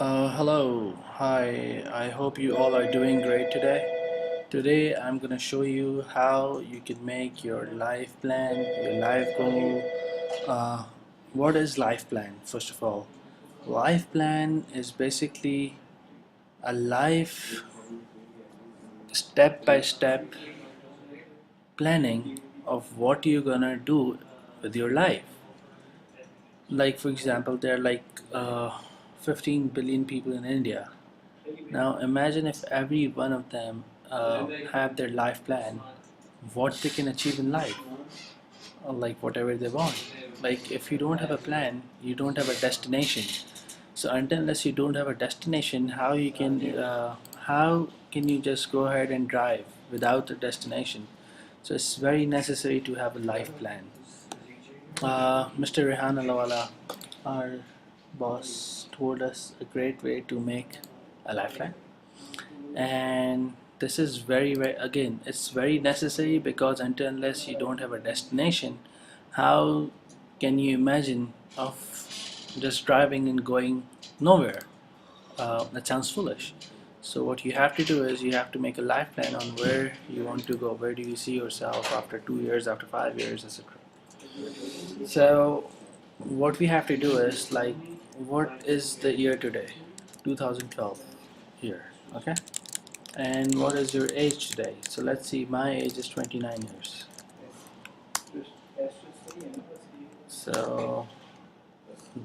Hello, hi, I hope you all are doing great today. Today I'm gonna show you how you can make your life plan, your life goal. Uh, what is life plan? First of all, life plan is basically a life step by step planning of what you're gonna do with your life. Like, for example, there are like 15 billion people in India. Now imagine if every one of them have their life plan, what they can achieve in life, or like whatever they want. Like if you don't have a plan, you don't have a destination. So unless you don't have a destination, how can you just go ahead and drive without a destination? So it's very necessary to have a life plan. Mr. Rehan Allahwala, our boss, told us a great way to make a life plan, and this is very again it's very necessary because until unless you don't have a destination, how can you imagine of just driving and going nowhere? That sounds foolish. So what you have to do is you have to make a life plan on where you want to go, where do you see yourself after 2 years, after 5 years, etc. So what we have to do is, like, what is the year today? 2012 year. Okay, and what is your age today? So let's see, my age is 29 years. So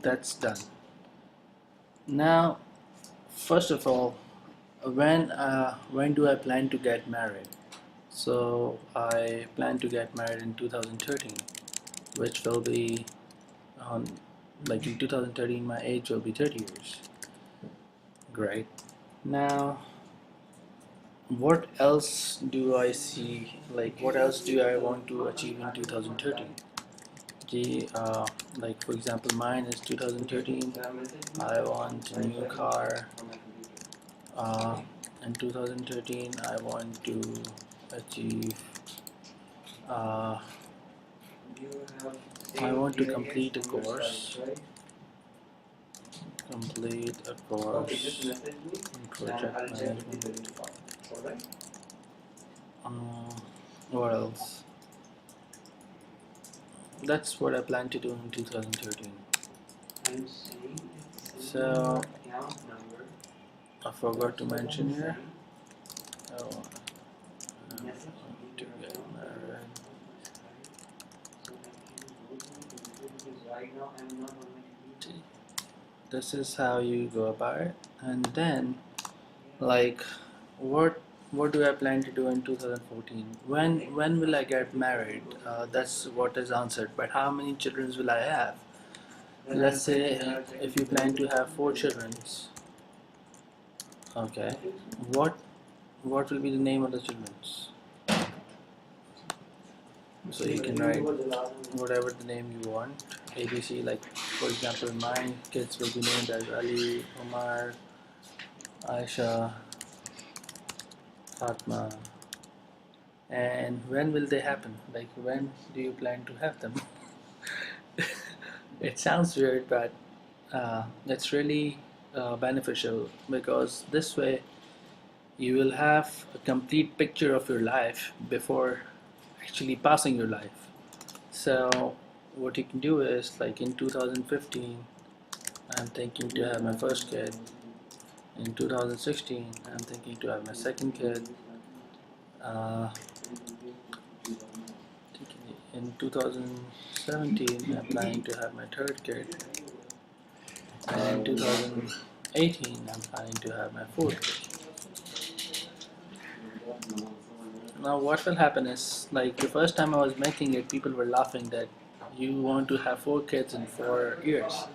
that's done. Now, first of all, when do I plan to get married? So I plan to get married in 2013, which will be on, like, in 2013 my age will be 30 years. Great. Now, what else do I see? Like, what else do I want to achieve in 2013? Like for example, mine is 2013. I want a new car. Uh, in 2013, I want to achieve. Uh, I want to complete a course. Complete a course in project management. Uh, what else? That's what I plan to do in 2013. So I forgot to mention here. I want to get married. This is how you go about it. And then, like, what what do I plan to do in 2014? When will I get married? That's what is answered. But how many children will I have? Let's say if you plan to have 4 children, okay, what what will be the name of the children? So you can write whatever the name you want, ABC. Like for example, my kids will be named as Ali, Omar, Aisha, Fatma. And when will they happen? Like, when do you plan to have them? It sounds weird, but it's really beneficial, because this way you will have a complete picture of your life before actually passing your life. So what you can do is, like, in 2015 I'm thinking to have my first kid. In 2016 I'm thinking to have my second kid. uh, in 2017 I'm planning to have my third kid, and in 2018 I'm planning to have my fourth kid. Now what will happen is, like, the first time I was making it, people were laughing that you want to have 4 kids in 4 years.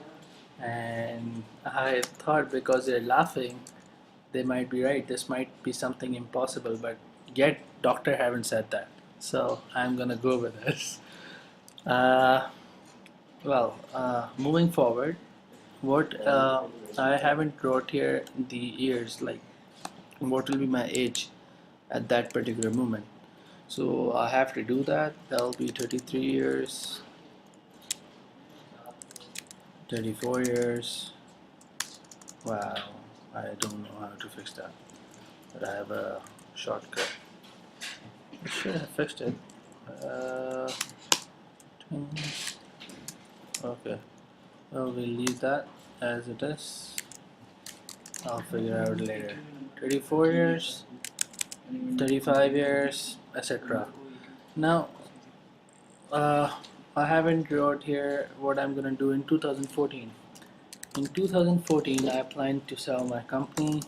And I thought, because they're laughing, they might be right, this might be something impossible, but yet doctor haven't said that, so I'm gonna go with this. uh, Moving forward, what I haven't wrote here the years, like what will be my age at that particular moment. So I have to do that. That'll be 33 years, 34 years, Wow, I don't know how to fix that, but I have a shortcut. I should have fixed it. Uh, okay, well, we'll leave that as it is. I'll figure out later. 34 years, 35 years, etc. Now, uh, I haven't wrote here what I'm gonna do in 2014. In 2014, I plan to sell my company,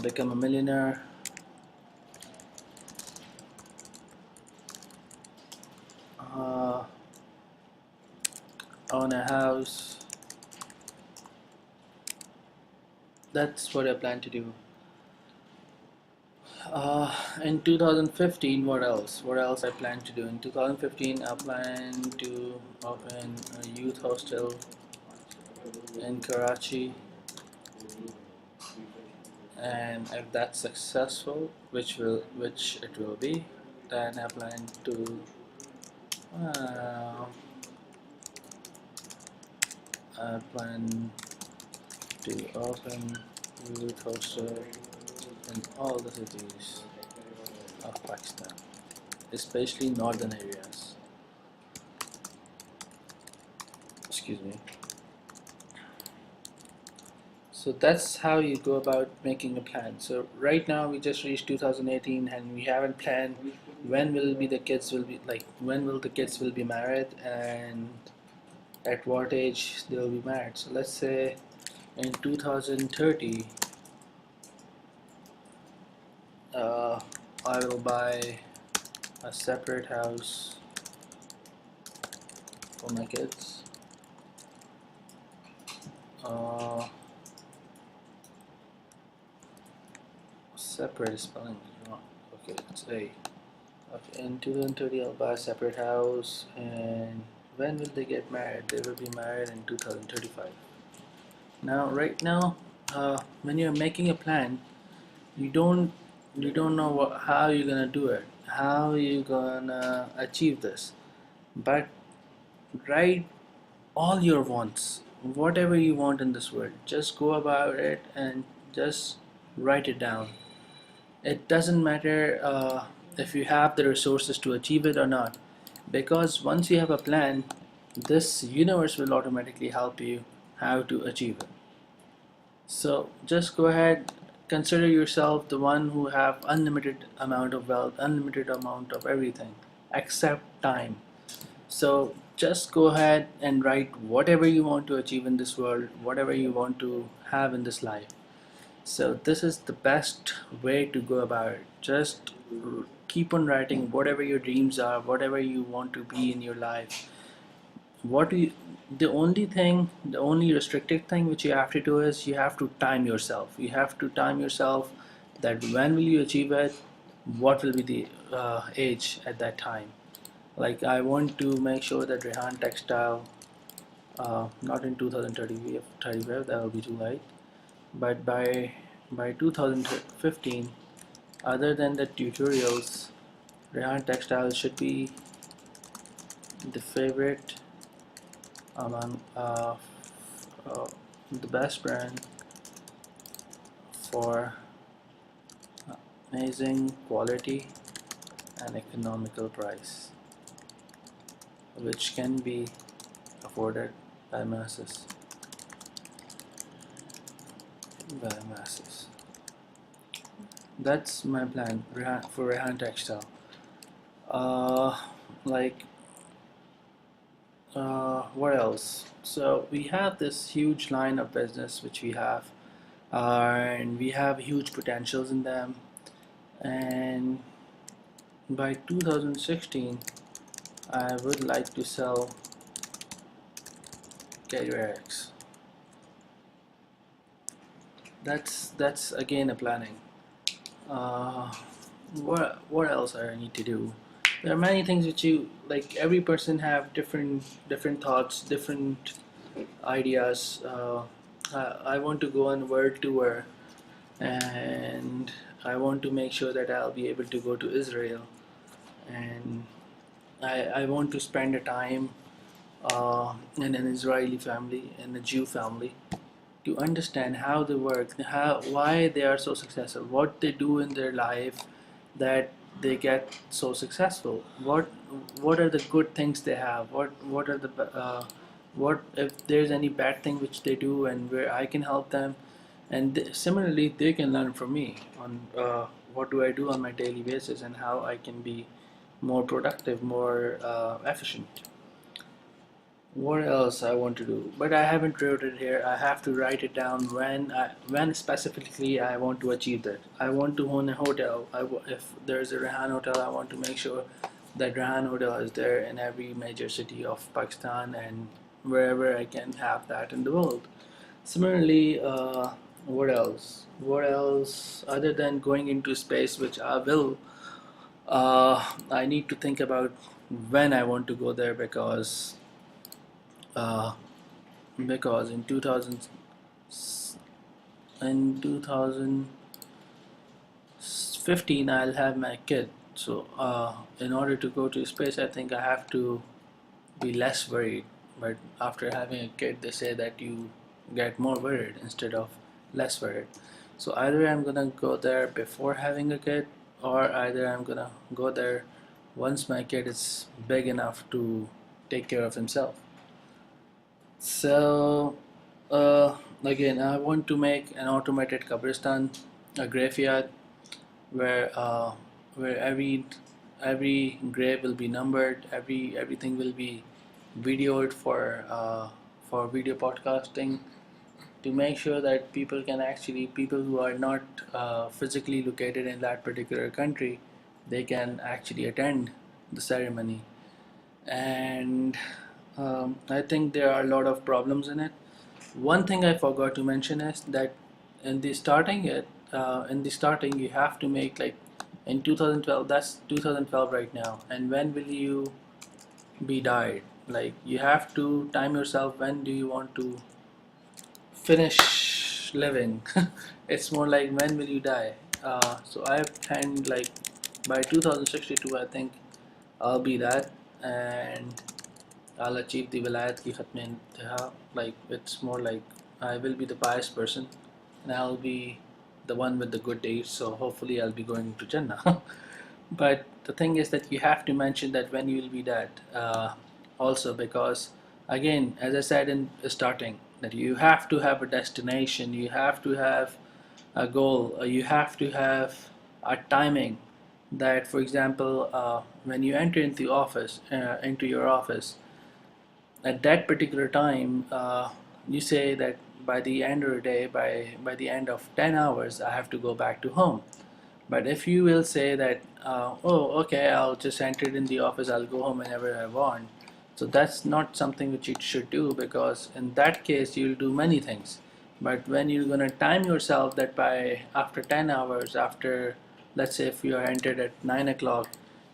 become a millionaire, uh, own a house. That's what I plan to do. In 2015, what else? What else I plan to do? In 2015, I plan to open a youth hostel in Karachi, and if that's successful, which it will be, then I plan to uh, I plan to open youth hostel in all the cities of Pakistan, especially northern areas. Excuse me. So that's how you go about making a plan. So right now we just reached 2018 and we haven't planned when will be the kids will be like when will the kids will be married and at what age they will be married. So let's say in 2030 uh, I will buy a separate house for my kids. Uh, Separate spelling is wrong. Okay, it's A. Okay, in 2030 I'll buy a separate house, and when will they get married? They will be married in 2035. Now, right now, when you're making a plan, you don't you don't know how you're gonna do it, how you gonna achieve this. But write all your wants, whatever you want in this world. Just go about it and just write it down. It doesn't matter if you have the resources to achieve it or not, because once you have a plan, this universe will automatically help you how to achieve it. So just go ahead, consider yourself the one who have unlimited amount of wealth, unlimited amount of everything except time. So just go ahead and write whatever you want to achieve in this world, whatever you want to have in this life. So this is the best way to go about it. Just keep on writing whatever your dreams are, whatever you want to be in your life. What do you, the only restricted thing which you have to do is you have to time yourself. You have to time yourself that when will you achieve it, what will be the age at that time. Like I want to make sure that Rehan Textile, not in 2035, that will be too late, but by 2015, other than the tutorials, Rehan Textile should be the favorite among uh, the best brand for amazing quality and economical price, which can be afforded by masses. By masses. That's my plan for Rehan Textile. Uh, like what else? So we have this huge line of business which we have, and we have huge potentials in them. And by 2016, I would like to sell Carrier X. That's again a planning. Uh, what else I need to do? There are many things which you like. Every person have different thoughts, different ideas. I want to go on world tour, and I want to make sure that I'll be able to go to Israel, and I want to spend a time in an Israeli family, in a Jew family, to understand how they work, why they are so successful, what they do in their life that they get so successful. What are the good things they have? What are the what if there's any bad thing which they do and where I can help them, and similarly they can learn from me on what do I do on my daily basis and how I can be more productive, more efficient. What else I want to do, but I haven't wrote it here. I have to write it down when specifically I want to achieve that. I want to own a hotel. If there's a Rehan hotel, I want to make sure that Rehan hotel is there in every major city of Pakistan and wherever I can have that in the world. Similarly, what else? What else other than going into space, which I will? I need to think about when I want to go there uh, because in 2015 I'll have my kid. So in order to go to space, I think I have to be less worried. But after having a kid, they say that you get more worried instead of less worried. So either I'm gonna go there before having a kid, or either I'm gonna go there once my kid is big enough to take care of himself. So again, I want to make an automated Kabristan, a graveyard where every grave will be numbered, everything will be videoed for video podcasting, to make sure that people who are not physically located in that particular country, they can actually attend the ceremony. And I think there are a lot of problems in it. One thing I forgot to mention is that in the starting you have to make like in 2012, that's 2012 right now, and when will you be died? Like you have to time yourself, when do you want to finish living? It's more like when will you die? So I've planned like by 2062 I think I'll be that, and I'll achieve the Vilayat ki Khatme Intaha. Like it's more like I will be the pious person and I'll be the one with the good deeds. So hopefully I'll be going to Jannah. But the thing is that you have to mention that when you will be dead, also because again, as I said in starting, that you have to have a destination, you have to have a goal, you have to have a timing. That, for example, when you enter into your office, at that particular time, you say that by the end of the day, by the end of 10 hours, I have to go back to home. But if you will say that, oh, okay, I'll just enter it in the office, I'll go home whenever I want. So that's not something which you should do, because in that case, you'll do many things. But when you're going to time yourself that by after 10 hours, after, let's say if you are entered at 9 o'clock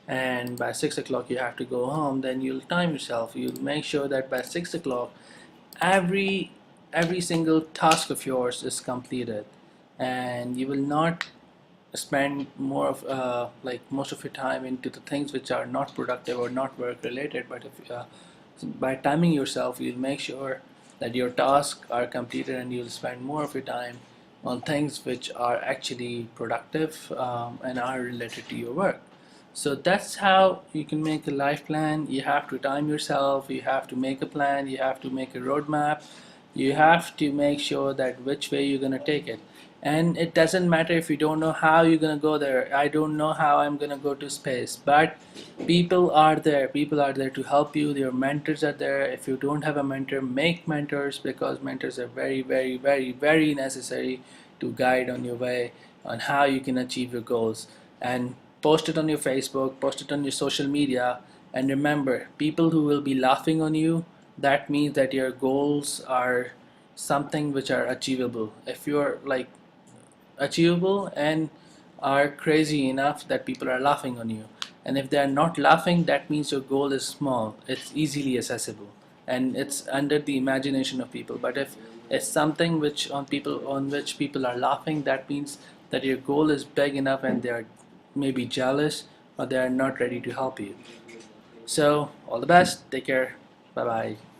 and by 6 o'clock you have to go home, then you'll time yourself. You'll make sure that by 6 o'clock, every every single task of yours is completed, and you will not spend more of like most of your time into the things which are not productive or not work related. But if by timing yourself, you'll make sure that your tasks are completed and you'll spend more of your time on things which are actually productive and are related to your work. So that's how you can make a life plan. You have to time yourself, you have to make a plan, you have to make a roadmap, you have to make sure that which way you're going to take it. And it doesn't matter if you don't know how you're going to go there. I don't know how I'm going to go to space, but people are there to help you. Your mentors are there. If you don't have a mentor, make mentors, because mentors are very, very, very, very necessary to guide on your way on how you can achieve your goals. And post it on your Facebook, post it on your social media, and remember, people who will be laughing on you, that means that your goals are something which are achievable. If you're like achievable and are crazy enough that people are laughing on you, and if they are not laughing, that means your goal is small, it's easily accessible, and it's under the imagination of people. But if it's something on which people are laughing, that means that your goal is big enough and they are maybe jealous or they are not ready to help you. So all the best, take care. Bye bye.